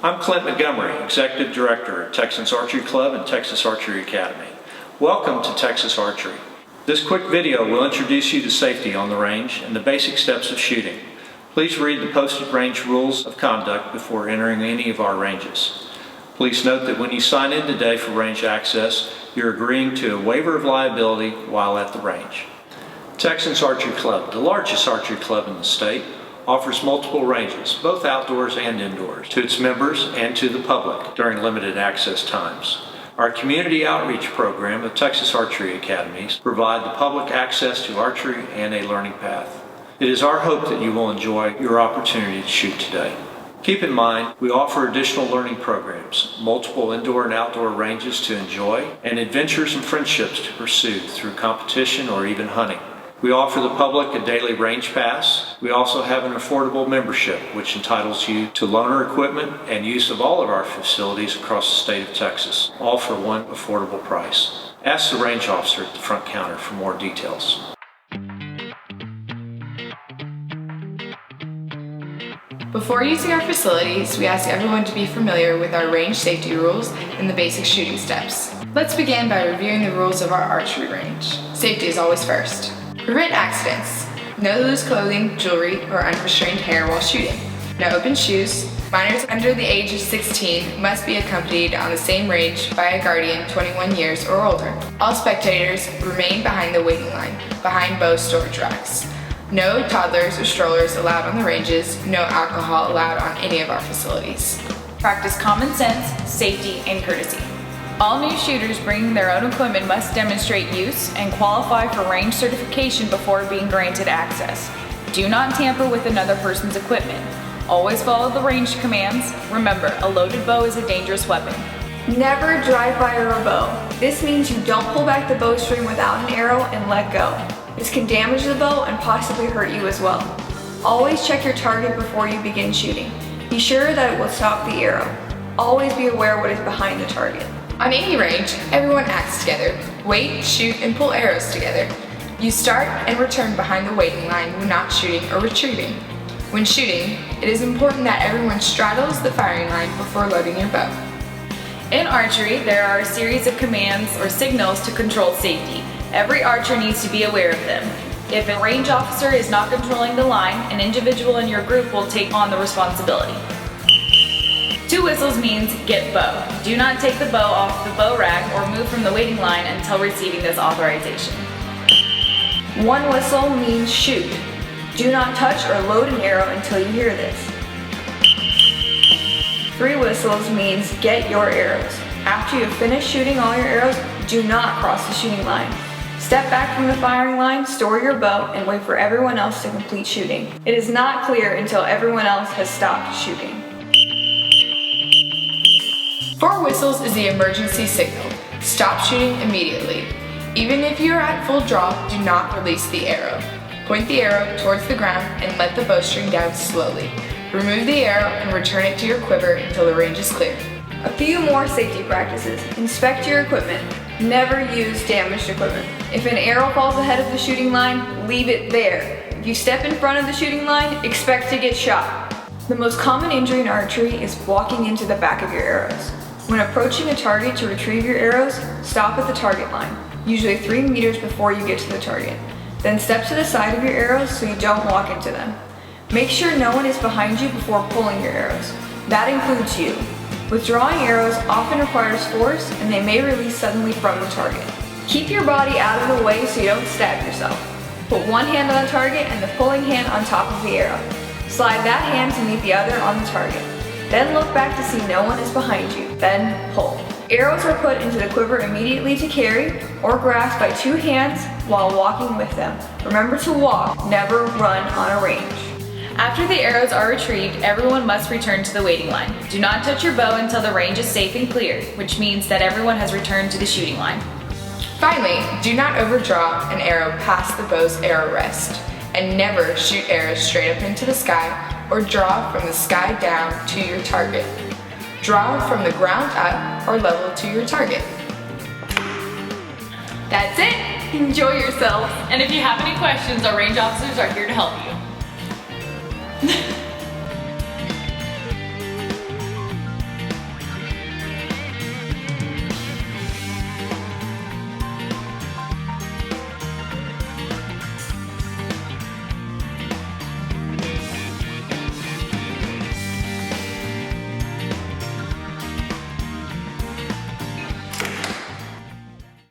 I'm Clint Montgomery, Executive Director at Texas Archery Club and Texas Archery Academy. Welcome to Texas Archery. This quick video will introduce you to safety on the range and the basic steps of shooting. Please read the posted range rules of conduct before entering any of our ranges. Please note that when you sign in today for range access, you're agreeing to a waiver of liability while at the range. Texas Archery Club, the largest archery club in the state, offers multiple ranges, both outdoors and indoors, to its members and to the public during limited access times. Our community outreach program of Texas Archery Academies provide the public access to archery and a learning path. It is our hope that you will enjoy your opportunity to shoot today. Keep in mind, we offer additional learning programs, multiple indoor and outdoor ranges to enjoy, and adventures and friendships to pursue through competition or even hunting. We offer the public a daily range pass. We also have an affordable membership which entitles you to loaner equipment and use of all of our facilities across the state of Texas, all for one affordable price. Ask the range officer at the front counter for more details. Before using our facilities, we ask everyone to be familiar with our range safety rules and the basic shooting steps. Let's begin by reviewing the rules of our archery range. Safety is always first. Prevent accidents. No loose clothing, jewelry, or unrestrained hair while shooting. No open shoes. Minors under the age of 16 must be accompanied on the same range by a guardian 21 years or older. All spectators remain behind the waiting line, behind bow storage racks. No toddlers or strollers allowed on the ranges. No alcohol allowed on any of our facilities. Practice common sense, safety, and courtesy. All new shooters bringing their own equipment must demonstrate use and qualify for range certification before being granted access. Do not tamper with another person's equipment. Always follow the range commands. Remember, a loaded bow is a dangerous weapon. Never drive fire a bow. This means you don't pull back the bowstring without an arrow and let go. This can damage the bow and possibly hurt you as well. Always check your target before you begin shooting. Be sure that it will stop the arrow. Always be aware what is behind the target. On any range, everyone acts together. Wait, shoot, and pull arrows together. You start and return behind the waiting line when not shooting or retrieving. When shooting, it is important that everyone straddles the firing line before loading your bow. In archery, there are a series of commands or signals to control safety. Every archer needs to be aware of them. If a range officer is not controlling the line, an individual in your group will take on the responsibility. 2 whistles means get bow. Do not take the bow off the bow rack or move from the waiting line until receiving this authorization. 1 whistle means shoot. Do not touch or load an arrow until you hear this. 3 whistles means get your arrows. After you have finished shooting all your arrows, do not cross the shooting line. Step back from the firing line, store your bow, and wait for everyone else to complete shooting. It is not clear until everyone else has stopped shooting. 4 whistles is the emergency signal. Stop shooting immediately. Even if you are at full draw, do not release the arrow. Point the arrow towards the ground and let the bowstring down slowly. Remove the arrow and return it to your quiver until the range is clear. A few more safety practices. Inspect your equipment. Never use damaged equipment. If an arrow falls ahead of the shooting line, leave it there. If you step in front of the shooting line, expect to get shot. The most common injury in archery is walking into the back of your arrows. When approaching a target to retrieve your arrows, stop at the target line, usually 3 meters before you get to the target. Then step to the side of your arrows so you don't walk into them. Make sure no one is behind you before pulling your arrows. That includes you. Withdrawing arrows often requires force and they may release suddenly from the target. Keep your body out of the way so you don't stab yourself. Put one hand on the target and the pulling hand on top of the arrow. Slide that hand to meet the other on the target. Then look back to see no one is behind you. Then pull. Arrows are put into the quiver immediately to carry or grasp by 2 hands while walking with them. Remember to walk, never run on a range. After the arrows are retrieved, everyone must return to the waiting line. Do not touch your bow until the range is safe and clear, which means that everyone has returned to the shooting line. Finally, do not overdraw an arrow past the bow's arrow rest, and never shoot arrows straight up into the sky or draw from the sky down to your target. Draw from the ground up or level to your target. That's it! Enjoy yourself! And if you have any questions, our range officers are here to help you.